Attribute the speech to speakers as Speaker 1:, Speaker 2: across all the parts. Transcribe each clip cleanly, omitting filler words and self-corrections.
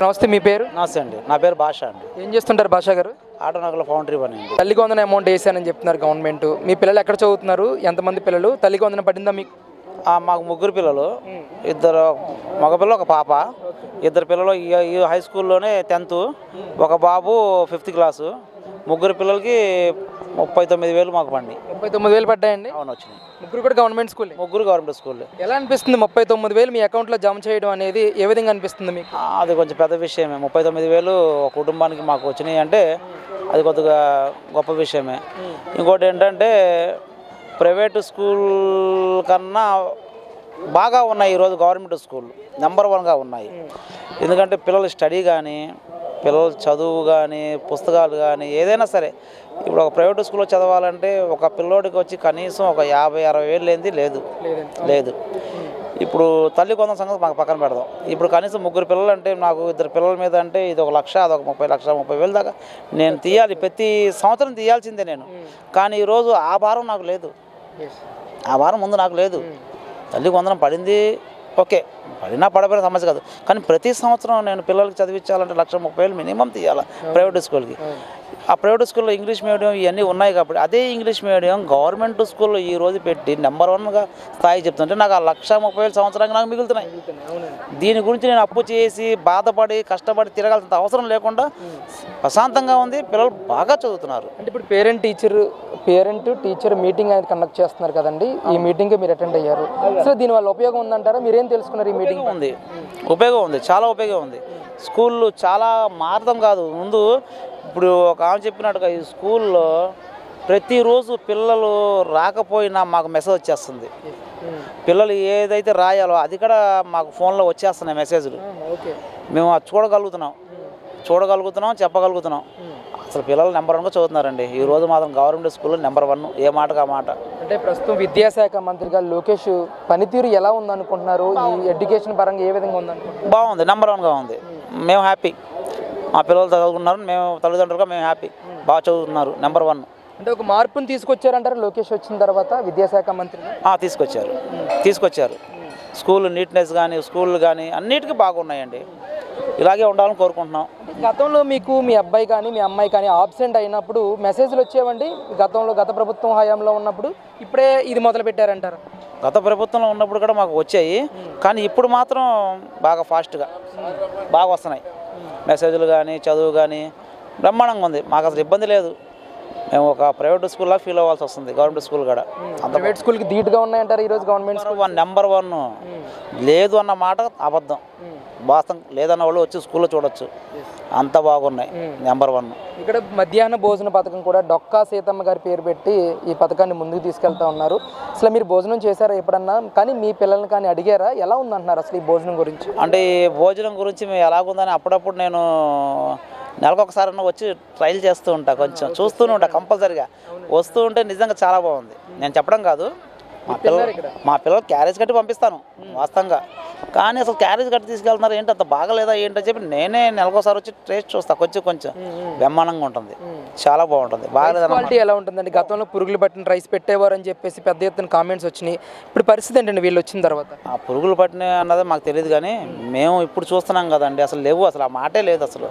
Speaker 1: నమస్తే, మీ పేరు?
Speaker 2: నమస్తే అండి, నా పేరు భాష అండి.
Speaker 1: ఏం చేస్తుంటారు భాషా గారు?
Speaker 2: ఆటోనగర్లో ఫౌండరీ పని అండి.
Speaker 1: తల్లికి వందన అమౌంట్ వేసానని చెప్తున్నారు గవర్నమెంట్. మీ పిల్లలు ఎక్కడ చదువుతున్నారు? ఎంతమంది పిల్లలు? తల్లికి వందన పడిందా మీకు?
Speaker 2: మాకు ముగ్గురు పిల్లలు, ఇద్దరు మగపిల్లలు, ఒక పాప. ఇద్దరు పిల్లలు ఈ హై స్కూల్లోనే 10th, ఒక బాబు 5th క్లాసు. ముగ్గురు పిల్లలకి 39,000 మాకు పండి.
Speaker 1: 39,000 పడ్డాయండి?
Speaker 2: అవును, వచ్చినాయి.
Speaker 1: ముగ్గురు కూడా గవర్నమెంట్ స్కూల్?
Speaker 2: ముగ్గురు గవర్నమెంట్ స్కూల్.
Speaker 1: ఎలా అనిపిస్తుంది 39,000 మీ అకౌంట్లో జమ చేయడం అనేది? ఏ విధంగా అనిపిస్తుంది మీకు?
Speaker 2: అది కొంచెం పెద్ద విషయమే. 39,000 ఒక కుటుంబానికి మాకు వచ్చినాయి అంటే అది కొద్దిగా గొప్ప విషయమే. ఇంకోటి ఏంటంటే ప్రైవేటు స్కూల్ కన్నా బాగా ఉన్నాయి ఈరోజు గవర్నమెంట్ స్కూల్ నెంబర్ 1గా ఉన్నాయి. ఎందుకంటే పిల్లల స్టడీ కానీ, పిల్లల చదువు కానీ, పుస్తకాలు కానీ ఏదైనా సరే. ఇప్పుడు ఒక ప్రైవేట్ స్కూల్లో చదవాలంటే ఒక పిల్లోడికి వచ్చి కనీసం ఒక 50-60 వేలు లేనిది లేదు. ఇప్పుడు తల్లి కొంత సంగతి మాకు పక్కన పెడదాం. ఇప్పుడు కనీసం ముగ్గురు పిల్లలు అంటే, నాకు ఇద్దరు పిల్లల మీద అంటే ఇది 1,00,000, అదొక 30,000 దాకా నేను తీయాలి. ప్రతి సంవత్సరం తీయాల్సిందే నేను. కానీ ఈరోజు ఆ భారం నాకు లేదు. ఆ భారం ముందు నాకు లేదు. తల్లి వందనం పడింది, ఓకే, పడపోయిన సమస్య కాదు. కానీ ప్రతి సంవత్సరం నేను పిల్లలకి చదివించాలంటే 1,30,000 మినిమం తీయాలి ప్రైవేట్ స్కూల్కి. ఆ ప్రైవేట్ స్కూల్లో ఇంగ్లీష్ మీడియం ఇవన్నీ ఉన్నాయి కాబట్టి అదే ఇంగ్లీష్ మీడియం గవర్నమెంట్ స్కూల్లో ఈ రోజు పెట్టి నెంబర్ 1గా స్థాయి చెప్తుంటే నాకు ఆ 1,30,000 సంవత్సరానికి నాకు మిగులుతున్నాయి. దీని గురించి నేను అప్పు చేసి బాధపడి కష్టపడి తిరగాల్సిన అవసరం లేకుండా ప్రశాంతంగా ఉంది. పిల్లలు బాగా చదువుతున్నారు.
Speaker 1: అంటే ఇప్పుడు పేరెంట్ టీచర్ మీటింగ్ అనేది కండక్ట్ చేస్తున్నారు కదండి, ఈ మీటింగ్కి మీరు అటెండ్ అయ్యారు. సో దీనివల్ల ఉపయోగం ఉందంటారా? మీరేం తెలుసుకున్నారు ఈ మీటింగ్?
Speaker 2: ఉపయోగం ఉంది, చాలా ఉపయోగం ఉంది. స్కూళ్ళు చాలా మారడం కాదు, ముందు ఇప్పుడు ఒక ఆమె చెప్పినట్టుగా ఈ స్కూల్లో ప్రతిరోజు పిల్లలు రాకపోయినా మాకు మెసేజ్ వచ్చేస్తుంది. పిల్లలు ఏదైతే రాయాలో అది కూడా మాకు ఫోన్లో వచ్చేస్తున్నాయి మెసేజ్లు. మేము అది చూడగలుగుతున్నాం, చెప్పగలుగుతున్నాం. అసలు పిల్లలు నెంబర్ 1గా చదువుతున్నారండి ఈరోజు మాత్రం. గవర్నమెంట్ స్కూల్లో నెంబర్ 1, ఏ మాటకు ఆ మాట.
Speaker 1: అంటే ప్రస్తుతం విద్యాశాఖ మంత్రిగా లోకేష్ పనితీరు ఎలా ఉందనుకుంటున్నారు? ఈ ఎడ్యుకేషన్ పరంగా ఏ విధంగా ఉందనుకుంటున్నారు?
Speaker 2: బాగుంది, నెంబర్ 1గా ఉంది. మేము హ్యాపీ. మా పిల్లలు చదువుకున్నారు, మేము తల్లిదండ్రులుగా మేము హ్యాపీ. బాగా చదువుతున్నారు, నెంబర్ 1.
Speaker 1: అంటే ఒక మార్పును తీసుకొచ్చారంటారు లోకేష్ వచ్చిన తర్వాత విద్యాశాఖ మంత్రి?
Speaker 2: తీసుకొచ్చారు. స్కూల్ నీట్నెస్ కానీ, స్కూళ్ళు కానీ అన్నిటికీ బాగున్నాయండి. ఇలాగే ఉండాలని కోరుకుంటున్నాం.
Speaker 1: గతంలో మీకు మీ అబ్బాయి కానీ మీ అమ్మాయి కానీ ఆబ్సెంట్ అయినప్పుడు మెసేజ్లు వచ్చేవండి గత ప్రభుత్వం హయాంలో ఉన్నప్పుడు? ఇప్పుడే ఇది మొదలు పెట్టారంటారు?
Speaker 2: గత ప్రభుత్వంలో ఉన్నప్పుడు కూడా మాకు వచ్చాయి, కానీ ఇప్పుడు మాత్రం బాగా ఫాస్ట్గా బాగా వస్తున్నాయి మెసేజ్లు కానీ, చదువు కానీ బ్రహ్మాండంగా ఉంది. మాకు అసలు ఇబ్బంది లేదు. మేము ఒక ప్రైవేట్ స్కూల్లా ఫీల్ అవ్వాల్సి వస్తుంది. గవర్నమెంట్ స్కూల్ కూడా
Speaker 1: ప్రైవేట్ స్కూల్కి ధీటుగా ఉన్నాయంటారు ఈరోజు గవర్నమెంట్ స్కూల్?
Speaker 2: నెంబర్ 1 లేదు అన్న మాట అబద్ధం. వాస్తవం లేదన్న వాళ్ళు వచ్చి స్కూల్లో చూడొచ్చు, అంత బాగున్నాయి, నెంబర్ 1.
Speaker 1: ఇక్కడ మధ్యాహ్న భోజన పథకం కూడా డొక్కా సీతమ్మ గారి పేరు పెట్టి ఈ పథకాన్ని ముందుకు తీసుకెళ్తా ఉన్నారు. అసలు మీరు భోజనం చేశారా ఎప్పుడన్నా? కానీ మీ పిల్లల్ని కానీ అడిగారా ఎలా ఉందంటున్నారు అసలు ఈ భోజనం గురించి?
Speaker 2: అంటే ఈ భోజనం గురించి మేము ఎలాగుందని అప్పుడప్పుడు నేను నెలకొకసారి వచ్చి ట్రైల్ చేస్తూ ఉంటా, కొంచెం చూస్తూనే ఉంటా. కంపల్సరీగా వస్తూ ఉంటే నిజంగా చాలా బాగుంది. నేను చెప్పడం కాదు, మా పిల్లలు క్యారేజ్ కట్టి పంపిస్తాను వాస్తవంగా. కానీ అసలు క్యారేజ్ కట్టి తీసుకెళ్తున్నారు ఏంటి, అంత బాగలేదా ఏంటని చెప్పి నేనే నెలకోసారి వచ్చి టేస్ట్ చూస్తా. కొంచెం బ్రహ్మాండంగా ఉంటుంది, చాలా బాగుంటుంది. బాగలేదు
Speaker 1: క్వాలిటీ ఎలా ఉంటుందండి? గతంలో పురుగులు పట్టిన రైస్ పెట్టేవారు అని చెప్పేసి పెద్ద ఎత్తున కామెంట్స్ వచ్చినాయి. ఇప్పుడు పరిస్థితి ఏంటండి వీళ్ళు వచ్చిన తర్వాత?
Speaker 2: ఆ పురుగులు పట్టిన అన్నది మాకు తెలియదు, కానీ మేము ఇప్పుడు చూస్తున్నాం కదండి, అసలు లేవు, అసలు ఆ మాటే లేదు అసలు.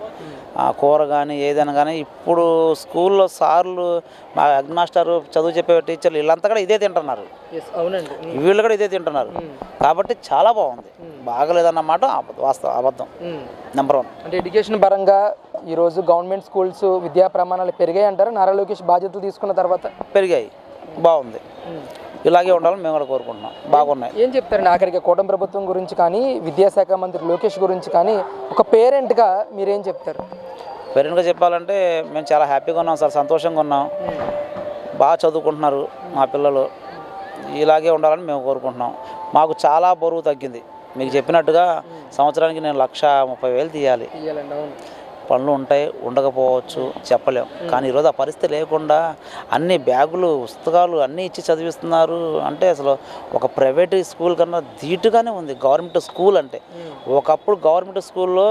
Speaker 2: ఆ కూర కానీ ఏదైనా కానీ ఇప్పుడు స్కూల్లో సార్లు, మా హెడ్ మాస్టరు, చదువు చెప్పే టీచర్లు వీళ్ళంతా కూడా ఇదే తింటున్నారు.
Speaker 1: అవునండి,
Speaker 2: వీళ్ళు కూడా ఇదే తింటున్నారు. కాబట్టి చాలా బాగుంది. బాగలేదన్నమాట అబద్ధం. నెంబర్ 1.
Speaker 1: అంటే ఎడ్యుకేషన్ పరంగా ఈరోజు గవర్నమెంట్ స్కూల్స్ విద్యా ప్రమాణాలు పెరిగాయి అంటారా? నారా లోకేష్ బాధ్యతలు తీసుకున్న తర్వాత
Speaker 2: పెరిగాయి, బాగుంది. ఇలాగే ఉండాలని మేము కూడా కోరుకుంటున్నాం. బాగున్నాయి.
Speaker 1: ఏం చెప్తారండి ఆఖరికి కూటమి ప్రభుత్వం గురించి కానీ, విద్యాశాఖ మంత్రి లోకేష్ గురించి కానీ ఒక పేరెంట్గా మీరేం చెప్తారు?
Speaker 2: పేరెంట్గా చెప్పాలంటే మేము చాలా హ్యాపీగా ఉన్నాం సార్, సంతోషంగా ఉన్నాం. బాగా చదువుకుంటున్నారు మా పిల్లలు. ఇలాగే ఉండాలని మేము కోరుకుంటున్నాం. మాకు చాలా బరువు తగ్గింది. మీకు చెప్పినట్టుగా సంవత్సరానికి నేను 1,30,000 తీయాలి. పనులు ఉంటాయి, ఉండకపోవచ్చు, చెప్పలేం. కానీ ఈరోజు ఆ పరిస్థితి లేకుండా అన్ని బ్యాగులు, పుస్తకాలు అన్నీ ఇచ్చి చదివిస్తున్నారు. అంటే అసలు ఒక ప్రైవేట్ స్కూల్ కన్నా ధీటుగానే ఉంది గవర్నమెంట్ స్కూల్ అంటే. ఒకప్పుడు గవర్నమెంట్ స్కూల్లో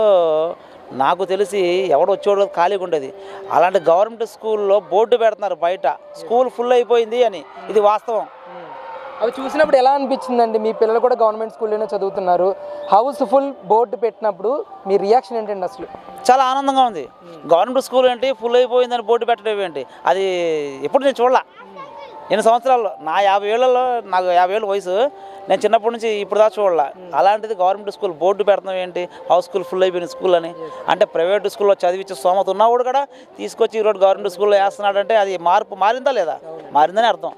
Speaker 2: నాకు తెలిసి ఎవడు వచ్చేవాడు ఖాళీగా ఉండేది. అలాంటి గవర్నమెంట్ స్కూల్లో బోర్డు పెడుతున్నారు బయట, స్కూల్ ఫుల్ అయిపోయింది అని. ఇది వాస్తవం.
Speaker 1: అవి చూసినప్పుడు ఎలా అనిపించిందండి? మీ పిల్లలు కూడా గవర్నమెంట్ స్కూల్లోనే చదువుతున్నారు, హౌస్ఫుల్ బోర్డు పెట్టినప్పుడు మీ రియాక్షన్ ఏంటండి అసలు?
Speaker 2: చాలా ఆనందంగా ఉంది. గవర్నమెంట్ స్కూల్ ఏంటి ఫుల్ అయిపోయిందని బోర్డు పెట్టడం ఏంటి, అది ఎప్పుడు నేను చూడలే. ఎన్ని సంవత్సరాల్లో నా 50 ఏళ్ళలో, నాకు 50 ఏళ్ళ వయసు, నేను చిన్నప్పటి నుంచి ఇప్పుడు దాకా చూడలే. అలాంటిది గవర్నమెంట్ స్కూల్ బోర్డు పెడతాం ఏంటి, హౌస్ స్కూల్ ఫుల్ అయిపోయిన స్కూల్ అని. అంటే ప్రైవేట్ స్కూల్లో చదివించే స్తోమత ఉన్నవాడు కూడా తీసుకొచ్చి ఈరోజు గవర్నమెంట్ స్కూల్లో వేస్తున్నాడంటే అది మారిందా లేదా? మారిందని అర్థం.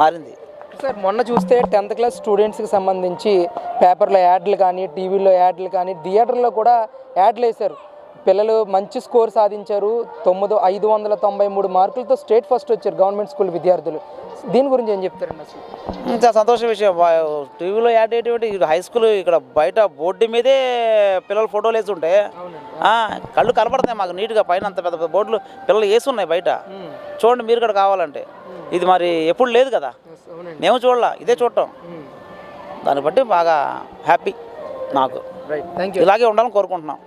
Speaker 2: మారింది
Speaker 1: సార్. మొన్న చూస్తే 10th క్లాస్ స్టూడెంట్స్కి సంబంధించి పేపర్లో యాడ్లు కానీ, టీవీలో యాడ్లు కానీ, థియేటర్లో కూడా యాడ్లు వేశారు. పిల్లలు మంచి స్కోర్ సాధించారు, 593 మార్కులతో స్టేట్ ఫస్ట్ వచ్చారు గవర్నమెంట్ స్కూల్ విద్యార్థులు. దీని గురించి ఏం చెప్తారండి అసలు?
Speaker 2: చాలా సంతోష విషయం. టీవీలో యాడ్ అయ్యేటువంటి హై స్కూల్ ఇక్కడ బయట బోర్డు మీదే పిల్లల ఫోటోలు వేసి ఉంటే కళ్ళు కనపడతాయి మాకు నీట్గా. పైన అంత పెద్ద పెద్ద బోర్డులు పిల్లలు వేసి ఉన్నాయి బయట. చూడండి మీరు ఇక్కడ కావాలంటే. ఇది మరి ఎప్పుడు లేదు కదా, మేము చూడాల, ఇదే చూడటం. దాన్ని బట్టి బాగా హ్యాపీ నాకు.
Speaker 1: Right, thank you.
Speaker 2: ఇలాగే ఉండాలని కోరుకుంటున్నాం.